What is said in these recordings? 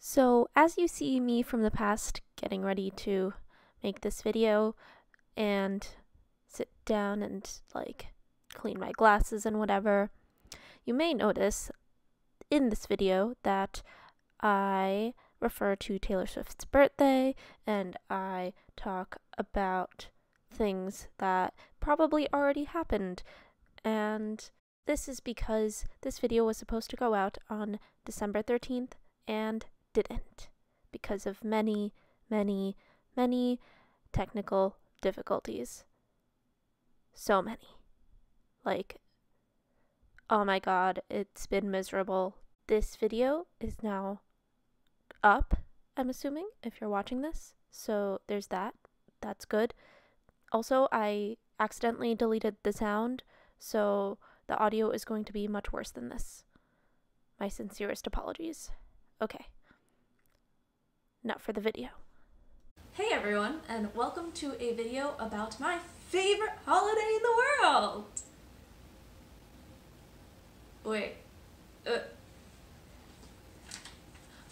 So as you see me from the past getting ready to make this video and sit down and clean my glasses and whatever, you may notice in this video that I refer to Taylor Swift's birthday and I talk about things that probably already happened, and this is because this video was supposed to go out on December 13th and didn't because of many technical difficulties. So many. Oh my god, it's been miserable. This video is now up, I'm assuming, if you're watching this. So there's that. That's good. Also, I accidentally deleted the sound, so the audio is going to be much worse than this. My sincerest apologies. Okay. Now for the video. Hey everyone, and welcome to a video about my favorite holiday in the world! Wait,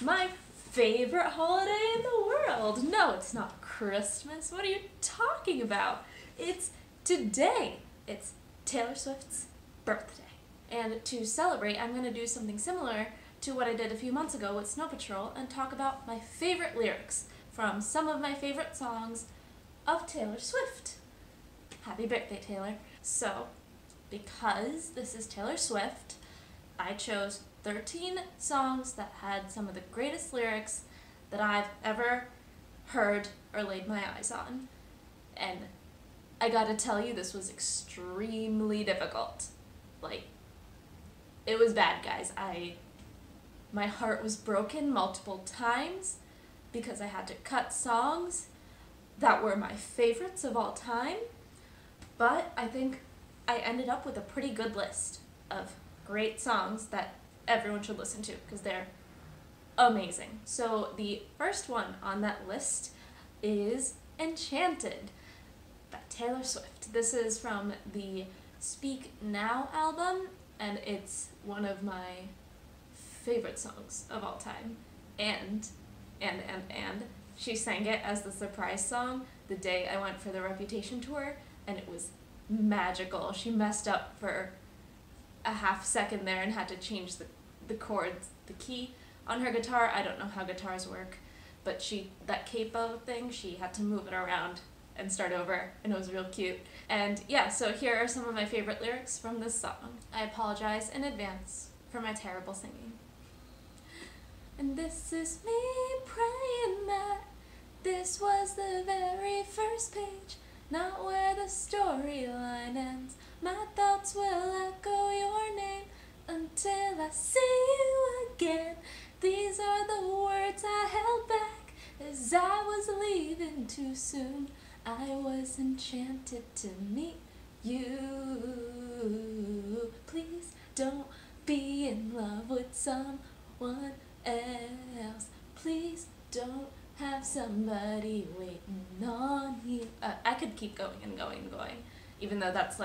my favorite holiday in the world? No, it's not Christmas. What are you talking about? It's today. It's Taylor Swift's birthday. And to celebrate, I'm going to do something similar to what I did a few months ago with Snow Patrol and talk about my favorite lyrics from some of my favorite songs of Taylor Swift. Happy birthday, Taylor. So, because this is Taylor Swift, I chose 13 songs that had some of the greatest lyrics that I've ever heard or laid my eyes on. And I gotta tell you, this was extremely difficult. It was bad, guys. My heart was broken multiple times because I had to cut songs that were my favorites of all time, but I think I ended up with a pretty good list of great songs that everyone should listen to because they're amazing. So the first one on that list is Enchanted by Taylor Swift. This is from the Speak Now album, and it's one of my favorite songs of all time. And she sang it as the surprise song the day I went for the Reputation tour, and it was magical. She messed up for a half second there and had to change the chords, the key on her guitar. I don't know how guitars work, but that capo thing, she had to move it around and start over, and it was real cute. And yeah, so here are some of my favorite lyrics from this song. I apologize in advance for my terrible singing. And this is me praying that this was the very first page, not where the storyline ends. My thoughts will echo your name until I see you again. These are the words I held back as I was leaving too soon. I was enchanted to meet you. Please don't be in love with someone else. Please don't have somebody waiting on you. I could keep going and going and going, even though that's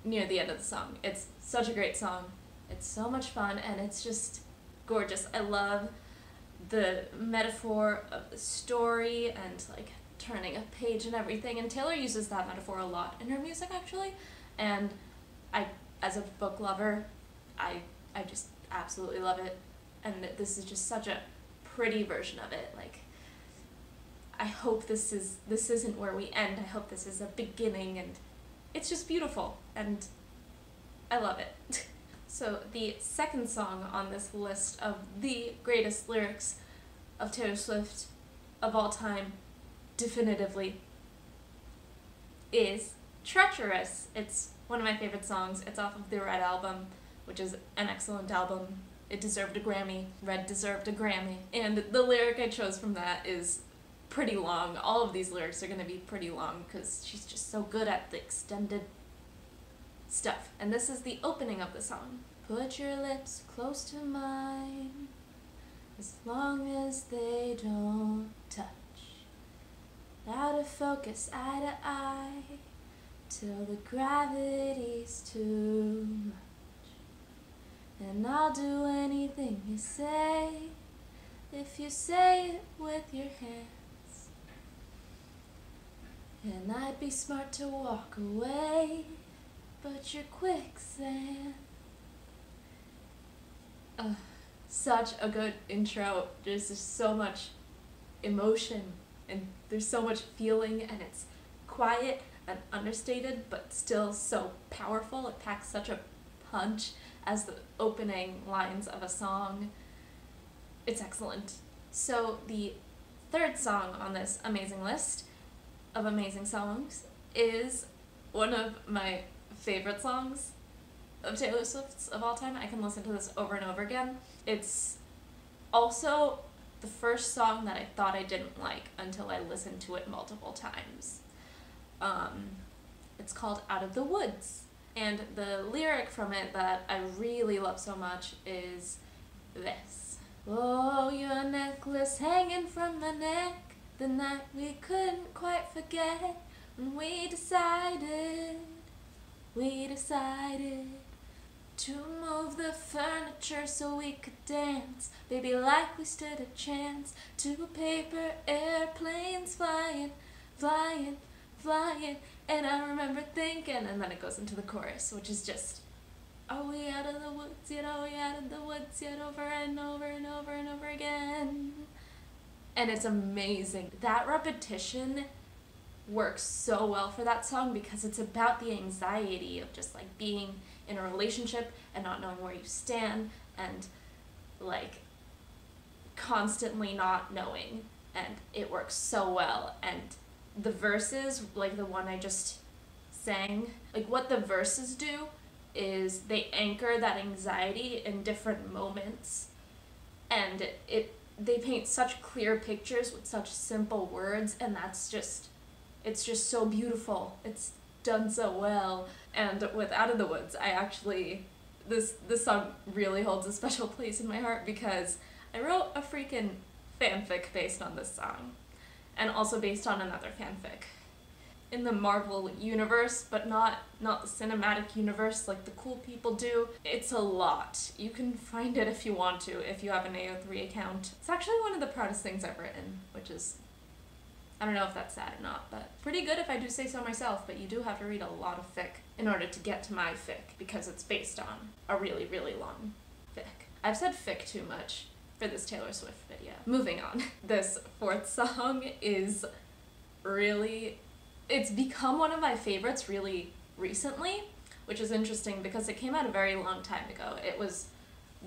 near the end of the song. It's such a great song. It's so much fun, and it's just gorgeous. I love the metaphor of the story and turning a page and everything, and Taylor uses that metaphor a lot in her music actually, and as a book lover, I just absolutely love it, and this is just such a pretty version of it. I hope this isn't where we end. I hope this is a beginning, and it's just beautiful, and I love it. So the second song on this list of the greatest lyrics of Taylor Swift of all time, definitively, is Treacherous. It's one of my favorite songs. It's off of the Red album, which is an excellent album. It deserved a Grammy. Red deserved a Grammy. And the lyric I chose from that is pretty long. All of these lyrics are going to be pretty long because she's just so good at the extended stuff. And this is the opening of the song. Put your lips close to mine, as long as they don't touch. Out of focus, eye to eye, till the gravity's too much. And I'll do anything you say, if you say it with your hands. And I'd be smart to walk away, but you're quicksand. Such a good intro. There's just so much emotion and there's so much feeling, and it's quiet and understated but still so powerful. It packs such a punch as the opening lines of a song. It's excellent. So the third song on this amazing list of amazing songs is one of my favorite songs of Taylor Swift's of all time. I can listen to this over and over again. It's also the first song that I thought I didn't like until I listened to it multiple times. It's called Out of the Woods, and the lyric from it that I really love so much is this. Oh, your necklace hanging from my neck, the night we couldn't quite forget, when we decided to move the furniture so we could dance, baby, like we stood a chance. Two paper airplanes flying, flying, flying. And I remember thinking, and then it goes into the chorus, which is just, are we out of the woods yet, are we out of the woods yet, over and over and over and over again. And it's amazing. That repetition works so well for that song because it's about the anxiety of just like being in a relationship and not knowing where you stand and like constantly not knowing, and it works so well. And the verses, like the one I just sang, like what the verses do is they anchor that anxiety in different moments, and they paint such clear pictures with such simple words, and it's just so beautiful. It's done so well. And with Out of the Woods, this song really holds a special place in my heart because I wrote a freaking fanfic based on this song, and also based on another fanfic in the Marvel universe, but not the cinematic universe like the cool people do. It's a lot. You can find it if you want to, if you have an AO3 account. It's actually one of the proudest things I've written, which is, I don't know if that's sad or not, but pretty good if I do say so myself. But you do have to read a lot of fic in order to get to my fic, because it's based on a really, really long fic. I've said fic too much for this Taylor Swift video. Moving on. This fourth song is it's become one of my favorites really recently, which is interesting because it came out a very long time ago. It was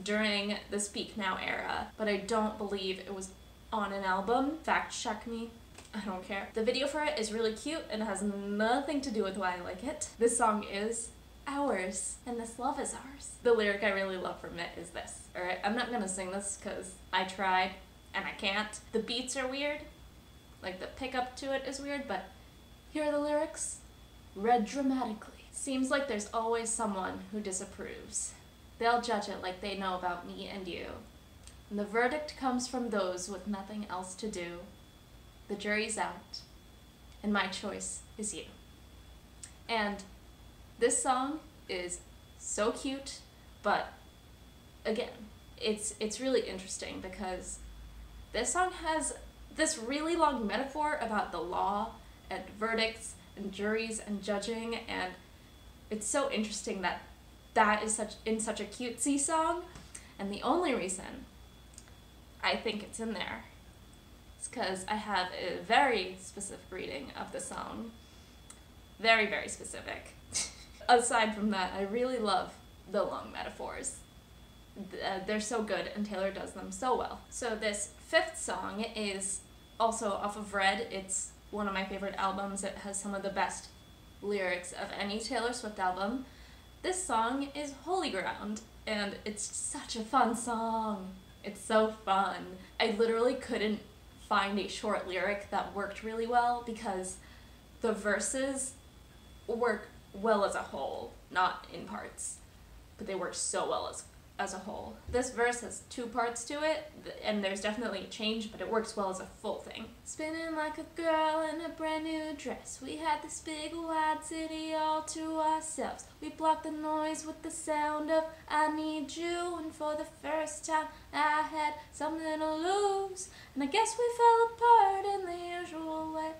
during the Speak Now era, but I don't believe it was on an album. Fact check me. I don't care. The video for it is really cute and it has nothing to do with why I like it. This song is ours, and this love is ours. The lyric I really love from it is this. Alright, I'm not gonna sing this because I tried and I can't. The beats are weird, like the pickup to it is weird, but here are the lyrics, read dramatically. Seems like there's always someone who disapproves. They'll judge it like they know about me and you. And the verdict comes from those with nothing else to do. The jury's out, and my choice is you. And this song is so cute, but again, it's really interesting because this song has this really long metaphor about the law and verdicts and juries and judging, and it's so interesting that is such a cutesy song. And the only reason I think it's in there is because I have a very specific reading of the song. Very, very specific. Aside from that, I really love the long metaphors. They're so good, and Taylor does them so well. So this fifth song is also off of Red. It's one of my favorite albums. It has some of the best lyrics of any Taylor Swift album. This song is Holy Ground, and it's such a fun song. It's so fun. I literally couldn't find a short lyric that worked really well because the verses work well as a whole, not in parts, but they work so well as as a whole. This verse has two parts to it, and there's definitely a change, but it works well as a full thing. Spinning like a girl in a brand new dress, we had this big wide city all to ourselves. We blocked the noise with the sound of I need you, and for the first time I had something to lose, and I guess we fell apart in the usual way.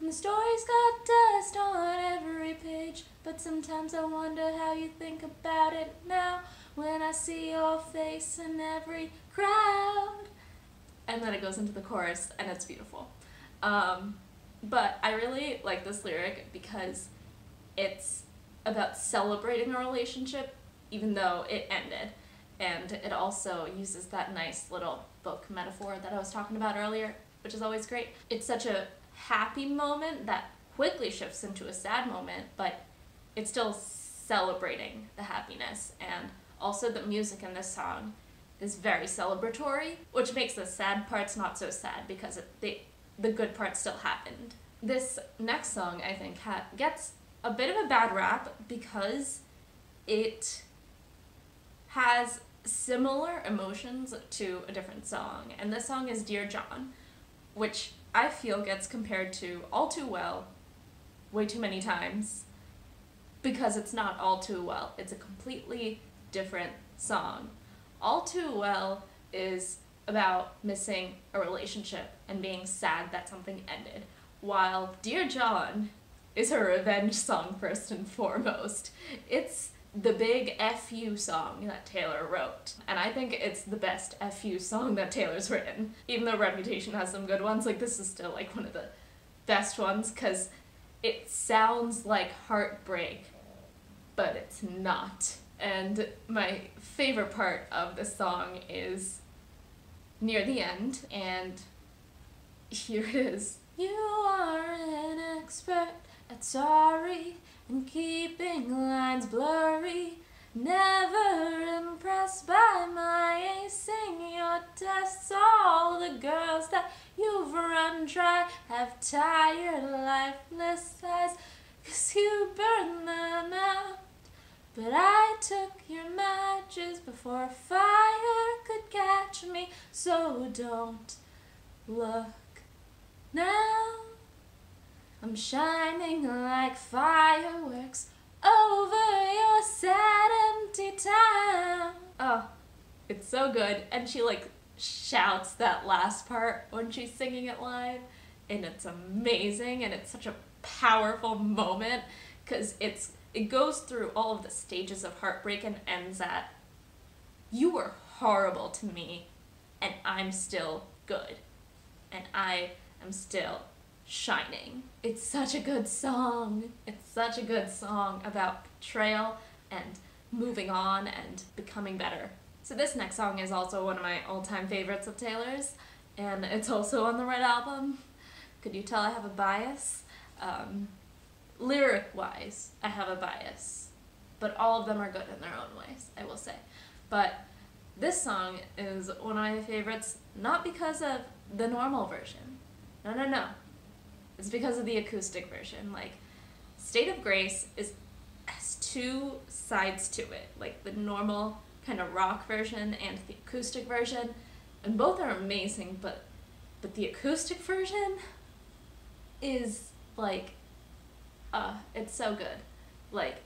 And the story's got dust on every page, but sometimes I wonder how you think about it now, when I see your face in every crowd. And then it goes into the chorus, and it's beautiful. But I really like this lyric because it's about celebrating a relationship, even though it ended. And it also uses that nice little book metaphor that I was talking about earlier, which is always great. It's such a happy moment that quickly shifts into a sad moment, but it's still celebrating the happiness. And also the music in this song is very celebratory, which makes the sad parts not so sad because the good parts still happened. This next song, I think, gets a bit of a bad rap because it has similar emotions to a different song. And this song is Dear John, which I feel gets compared to All Too Well way too many times because it's not All Too Well. It's a completely different song. All Too Well is about missing a relationship and being sad that something ended, while Dear John is a revenge song first and foremost. It's the big F you song that Taylor wrote, and I think it's the best F you song that Taylor's written. Even though Reputation has some good ones, like this is still like one of the best ones because it sounds like heartbreak, but it's not. And my favorite part of the song is near the end, and here it is. You are an expert at sorry and keeping lines blurry, never impressed by my acing your tests. All the girls that you've run dry have tired, lifeless eyes, 'cause you burn them out. But I took your matches before fire could catch me, so don't look now. I'm shining like fireworks over your sad, empty town. Oh, it's so good. And she like shouts that last part when she's singing it live, and it's amazing, and it's such a powerful moment because it goes through all of the stages of heartbreak and ends at, you were horrible to me, and I'm still good, and I am still shining. It's such a good song. It's such a good song about betrayal and moving on and becoming better. So this next song is also one of my all-time favorites of Taylor's, and it's also on the Red Album. Could you tell I have a bias? Lyric-wise, I have a bias, but all of them are good in their own ways, I will say. But this song is one of my favorites, not because of the normal version. No. It's because of the acoustic version. Like, State of Grace has two sides to it, like the normal kind of rock version and the acoustic version, and both are amazing, but the acoustic version is like, it's so good. Like,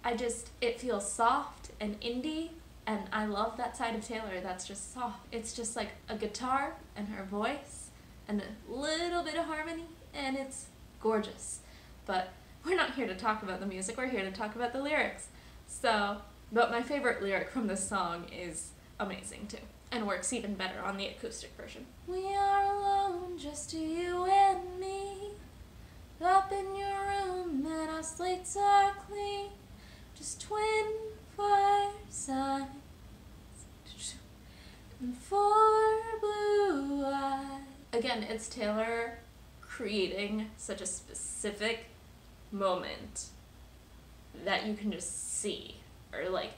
it feels soft and indie, and I love that side of Taylor that's just soft. It's just like a guitar and her voice and a little bit of harmony, and it's gorgeous. But we're not here to talk about the music, we're here to talk about the lyrics. But my favorite lyric from this song is amazing too, and works even better on the acoustic version. We are alone, just you and me, up in your room and our slates are clean, just twin firesides and four blue eyes. Again, it's Taylor creating such a specific moment that you can just see or like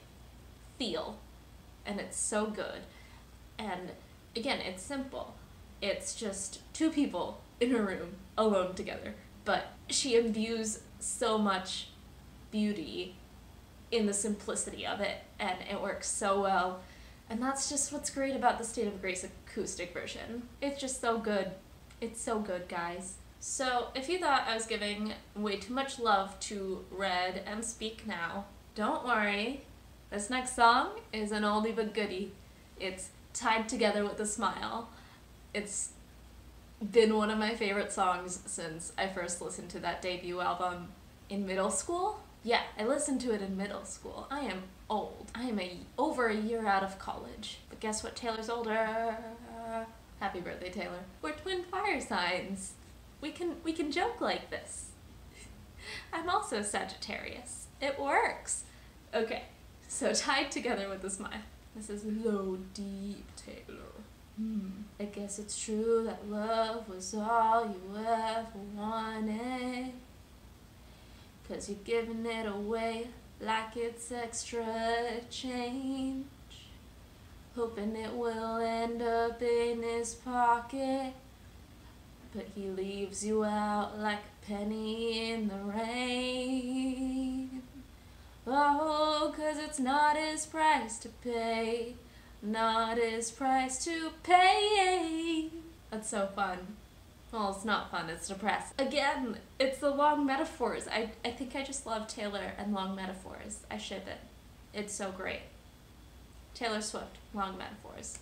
feel, and it's so good. And again, it's simple. It's just two people in a room alone together, but she imbues so much beauty in the simplicity of it, and it works so well. And that's just what's great about the State of Grace acoustic version. It's just so good. It's so good, guys. So if you thought I was giving way too much love to Red and Speak Now, don't worry. This next song is an oldie but goodie. It's Tied Together with a Smile. It's been one of my favorite songs since I first listened to that debut album in middle school. Yeah, I listened to it in middle school. I am old. I am over a year out of college. But guess what? Taylor's older. Happy birthday, Taylor. We're twin fire signs. We can joke like this. I'm also Sagittarius. It works. Okay, so Tied Together with a Smile. This is low, deep Taylor. I guess it's true that love was all you ever wanted, 'cause you're giving it away like it's extra change, hoping it will end up in his pocket, but he leaves you out like a penny in the rain. Oh, 'cause it's not his price to pay, not his price to pay. That's so fun. Well, it's not fun, it's depressing. Again, it's the long metaphors. I think I just love Taylor and long metaphors. I ship it. It's so great. Taylor Swift, long metaphors.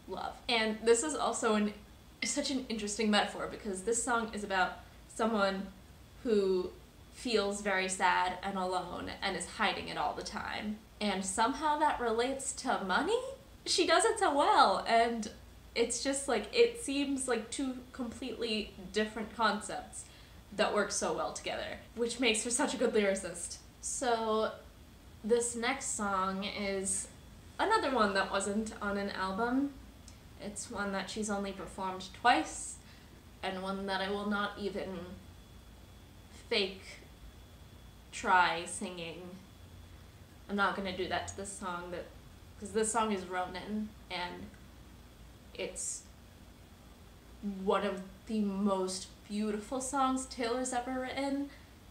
Love. And this is also such an interesting metaphor, because this song is about someone who feels very sad and alone and is hiding it all the time. And somehow that relates to money? She does it so well, and it's just like, it seems like two completely different concepts that work so well together, which makes her such a good lyricist. So this next song is another one that wasn't on an album. It's one that she's only performed twice, and one that I will not even fake try singing. I'm not gonna do that to this song, because this song is Ronin, and it's one of the most beautiful songs Taylor's ever written,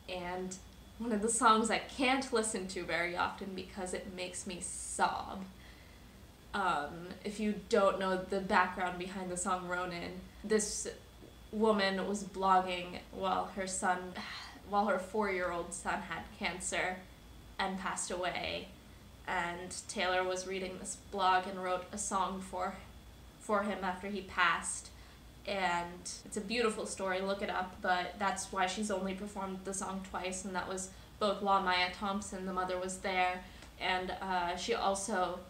and one of the songs I can't listen to very often because it makes me sob. If you don't know the background behind the song Ronin, this woman was blogging while her 4-year-old son had cancer and passed away, and Taylor was reading this blog and wrote a song for him after he passed, and it's a beautiful story, look it up, but that's why she's only performed the song twice, and that was both La Maya Thompson, the mother, was there, and she also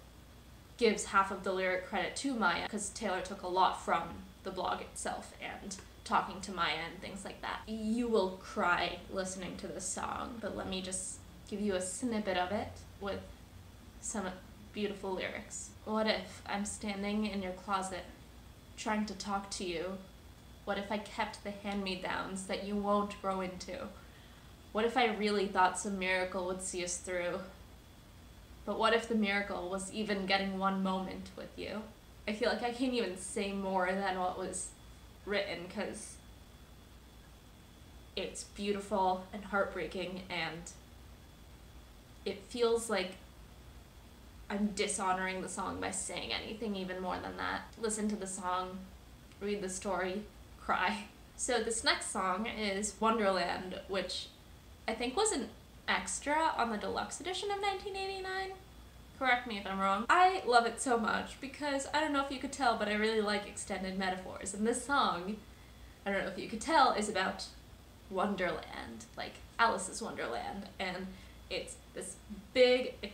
gives half of the lyric credit to Maya, because Taylor took a lot from the blog itself and talking to Maya and things like that. You will cry listening to this song, but let me just give you a snippet of it with some beautiful lyrics. What if I'm standing in your closet trying to talk to you? What if I kept the hand-me-downs that you won't grow into? What if I really thought some miracle would see us through? But what if the miracle was even getting one moment with you? I feel like I can't even say more than what was written, because it's beautiful and heartbreaking, and it feels like I'm dishonoring the song by saying anything even more than that. Listen to the song, read the story, cry. So this next song is Wonderland, which I think was an extra on the deluxe edition of 1989. Correct me if I'm wrong. I love it so much because, I don't know if you could tell, but I really like extended metaphors. And this song, I don't know if you could tell, is about Wonderland, like Alice's Wonderland. And it's this big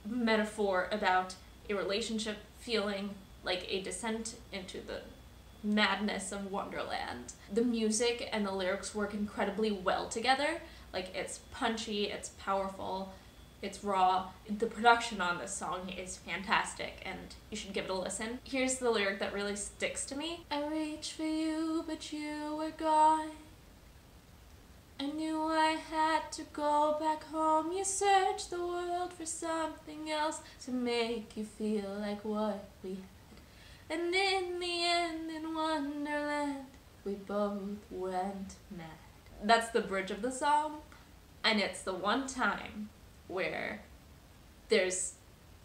metaphor about a relationship feeling like a descent into the madness of Wonderland. The music and the lyrics work incredibly well together. Like, it's punchy, it's powerful, it's raw. The production on this song is fantastic, and you should give it a listen. Here's the lyric that really sticks to me. I reached for you, but you were gone. I knew I had to go back home. You searched the world for something else to make you feel like what we had. And in the end, in Wonderland, we both went mad. That's the bridge of the song, and it's the one time where there's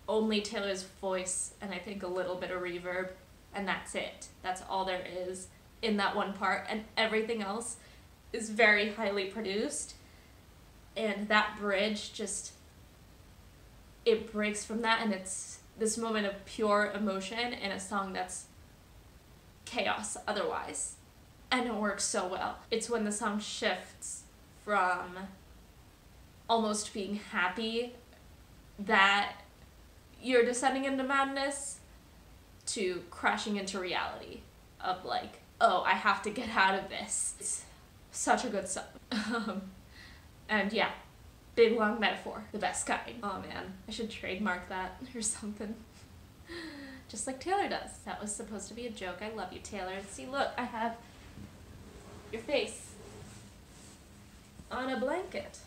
only Taylor's voice and I think a little bit of reverb, and that's it. That's all there is in that one part, and everything else is very highly produced. And that bridge just, it breaks from that, and it's this moment of pure emotion in a song that's chaos otherwise. And it works so well. It's when the song shifts from almost being happy that you're descending into madness to crashing into reality of like, oh, I have to get out of this. It's such a good song. And yeah, big long metaphor, the best kind. Oh man, I should trademark that or something. Just like Taylor does. That was supposed to be a joke. I love you, Taylor. See, look, I have your face on a blanket.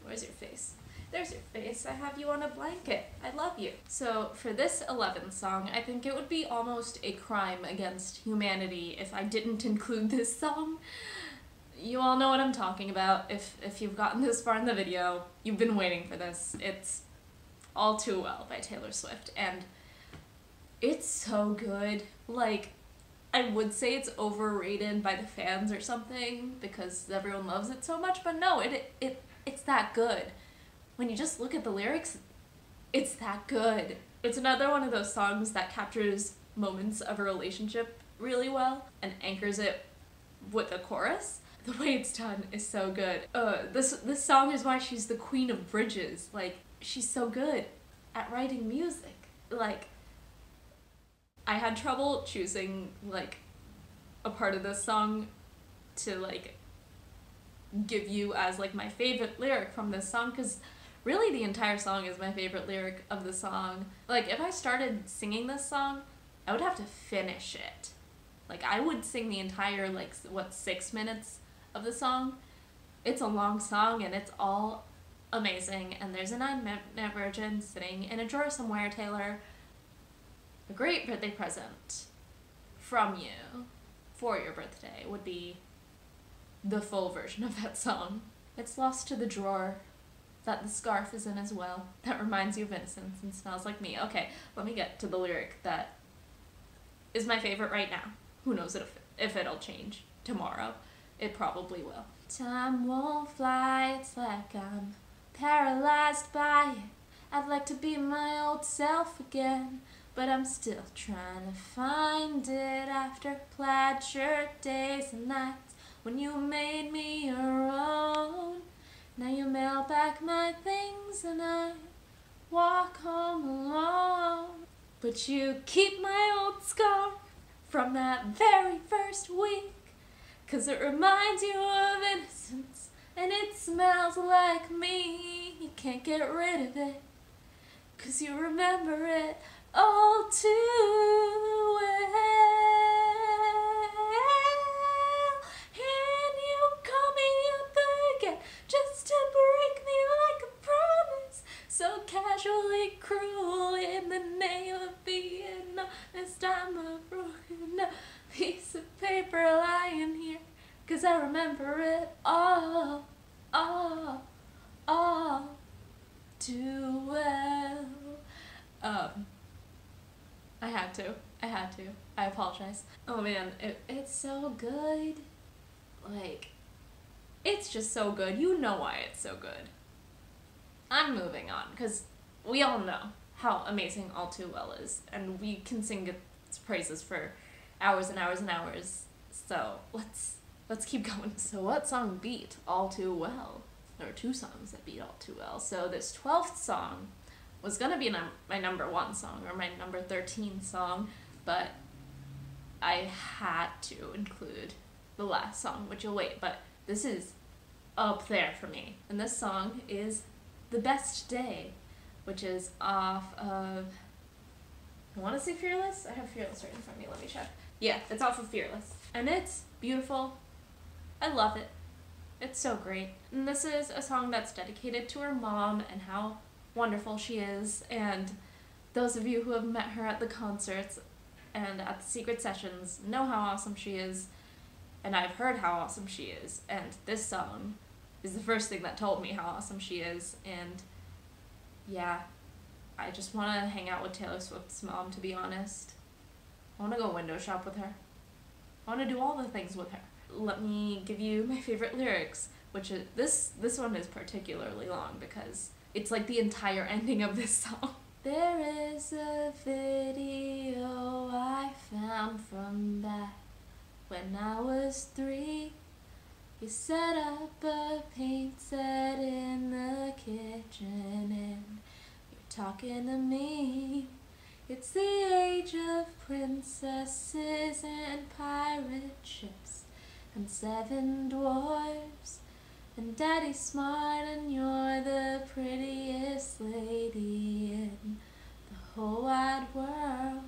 Where's your face? There's your face. I have you on a blanket. I love you. So for this 11th song, I think it would be almost a crime against humanity if I didn't include this song. You all know what I'm talking about. If you've gotten this far in the video, you've been waiting for this. It's All Too Well by Taylor Swift, and it's so good. Like, I would say it's overrated by the fans or something because everyone loves it so much, but no, it's that good. When you just look at the lyrics, it's that good. It's another one of those songs that captures moments of a relationship really well and anchors it with the chorus. The way it's done is so good. This song is why she's the queen of bridges. Like, she's so good at writing music. Like, I had trouble choosing, like, a part of this song to, like, give you as, like, my favorite lyric from this song, because really the entire song is my favorite lyric of the song. Like, if I started singing this song, I would have to finish it. Like, I would sing the entire, like, 6 minutes of the song. It's a long song, and it's all amazing, and there's a 9-minute version sitting in a drawer somewhere, Taylor. A great birthday present from you for your birthday would be the full version of that song. It's lost to the drawer that the scarf is in as well. That reminds you of innocence and smells like me. Okay, let me get to the lyric that is my favorite right now. Who knows if it'll change tomorrow. It probably will. Time won't fly, it's like I'm paralyzed by it. I'd like to be my old self again, but I'm still trying to find it after plaid shirt days and nights when you made me your own. Now you mail back my things and I walk home alone. But you keep my old scar from that very first week, 'cause it reminds you of innocence and it smells like me. You can't get rid of it, 'cause you remember it all too well. And you call me up again just to break me like a promise, so casually cruel in the name of being honest. I'm a broken piece of paper lying here, 'cause I remember it all too well. I had to. I apologize. Oh man, it's so good. Like, it's just so good. You know why it's so good. I'm moving on, because we all know how amazing All Too Well is, and we can sing its praises for hours and hours and hours. So let's keep going. So what song beat All Too Well? There are 2 songs that beat All Too Well. So this 12th song was gonna be my number 1 song, or my number 13 song, but I had to include the last song, which you'll wait, but this is up there for me. And this song is The Best Day, which is off of, I want to say Fearless? I have Fearless right in front of me, let me check. Yeah, it's off of Fearless. And it's beautiful. I love it. It's so great. And this is a song that's dedicated to her mom and how wonderful she is. And those of you who have met her at the concerts and at the secret sessions know how awesome she is. And I've heard how awesome she is. And this song is the first thing that told me how awesome she is. And yeah, I just want to hang out with Taylor Swift's mom, to be honest. I want to go window shop with her. I want to do all the things with her. Let me give you my favorite lyrics, which is, this one is particularly long because it's like the entire ending of this song. There is a video I found from back when I was 3. You set up a paint set in the kitchen and you're talking to me. It's the age of princesses and pirate ships and 7 dwarves. And Daddy's smart and you're the prettiest lady in the whole wide world.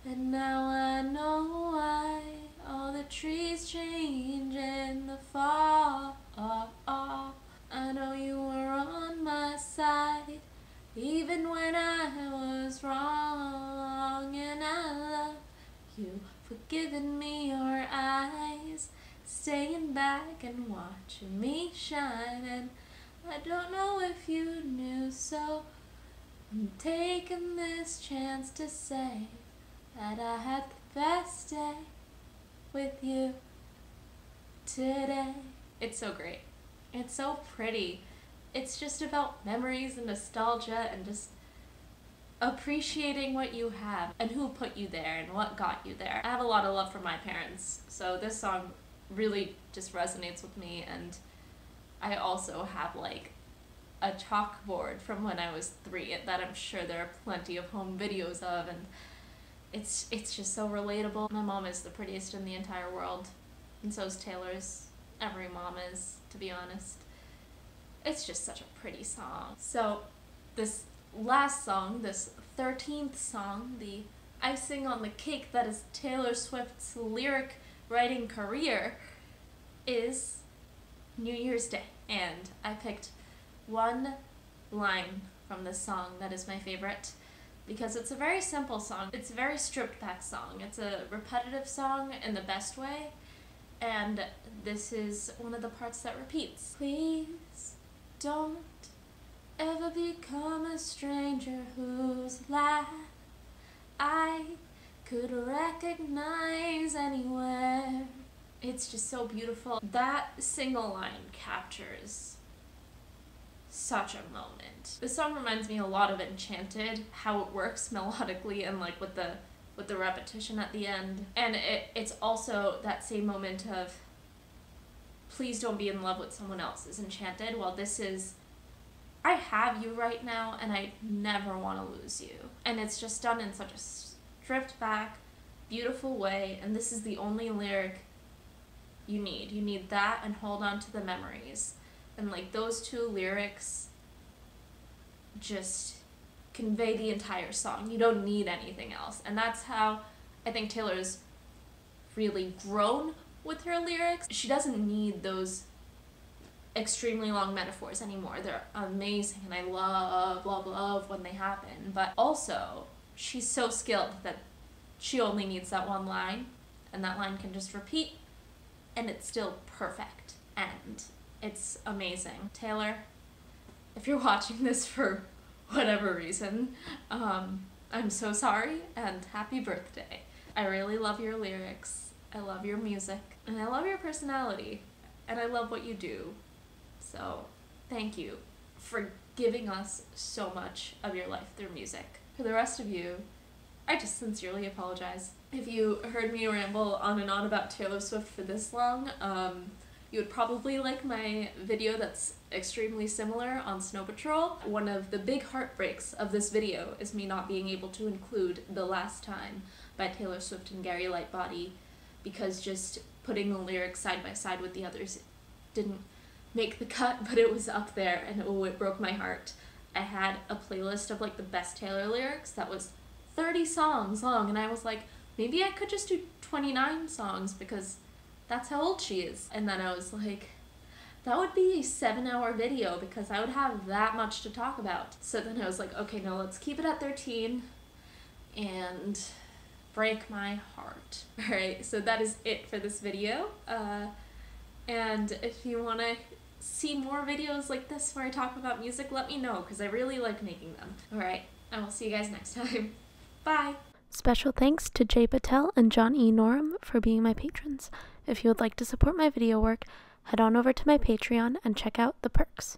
And now I know why all the trees change in the fall. I know you were on my side even when I was wrong. And I love you for giving me your eyes, staying back and watching me shine. And I don't know if you knew, so I'm taking this chance to say that I had the best day with you today. It's so great. It's so pretty. It's just about memories and nostalgia and just appreciating what you have and who put you there and what got you there. I have a lot of love for my parents, so this song really just resonates with me. And I also have like a chalkboard from when I was 3 that I'm sure there are plenty of home videos of, and it's just so relatable. My mom is the prettiest in the entire world, and so is Taylor's. Every mom is, to be honest. It's just such a pretty song. So this last song, this 13th song, the icing on the cake that is Taylor Swift's lyric writing career, is New Year's Day. And I picked one line from this song that is my favorite because it's a very simple song. It's a very stripped back song. It's a repetitive song in the best way, and this is one of the parts that repeats. Please don't ever become a stranger whose laugh I could recognize anywhere. It's just so beautiful. That single line captures such a moment. This song reminds me a lot of Enchanted, how it works melodically and like with the repetition at the end. And it's also that same moment of please don't be in love with someone else is Enchanted, while this is I have you right now and I never want to lose you. And it's just done in such a stripped back, beautiful way, and this is the only lyric you need. You need that and hold on to the memories. And like those 2 lyrics just convey the entire song. You don't need anything else. And that's how I think Taylor's really grown with her lyrics. She doesn't need those extremely long metaphors anymore. They're amazing and I love when they happen. But also, she's so skilled that she only needs that one line, and that line can just repeat and it's still perfect. And it's amazing. Taylor, if you're watching this for whatever reason, I'm so sorry and happy birthday. I really love your lyrics, I love your music, and I love your personality, and I love what you do. So thank you for giving us so much of your life through music. For the rest of you, I just sincerely apologize. If you heard me ramble on and on about Taylor Swift for this long, you would probably like my video that's extremely similar on Snow Patrol. One of the big heartbreaks of this video is me not being able to include The Last Time by Taylor Swift and Gary Lightbody, because just putting the lyrics side by side with the others didn't make the cut, but it was up there and it broke my heart. I had a playlist of like the best Taylor lyrics that was 30 songs long, and I was like, maybe I could just do 29 songs because that's how old she is. And then I was like, that would be a 7-hour video because I would have that much to talk about. So then I was like, okay, no, let's keep it at 13 and break my heart. Alright, so that is it for this video. And if you want to see more videos like this where I talk about music, let me know, because I really like making them. Alright, I will see you guys next time. Bye! Special thanks to Jay Patel and John E. Norum for being my patrons. If you would like to support my video work, head on over to my Patreon and check out the perks.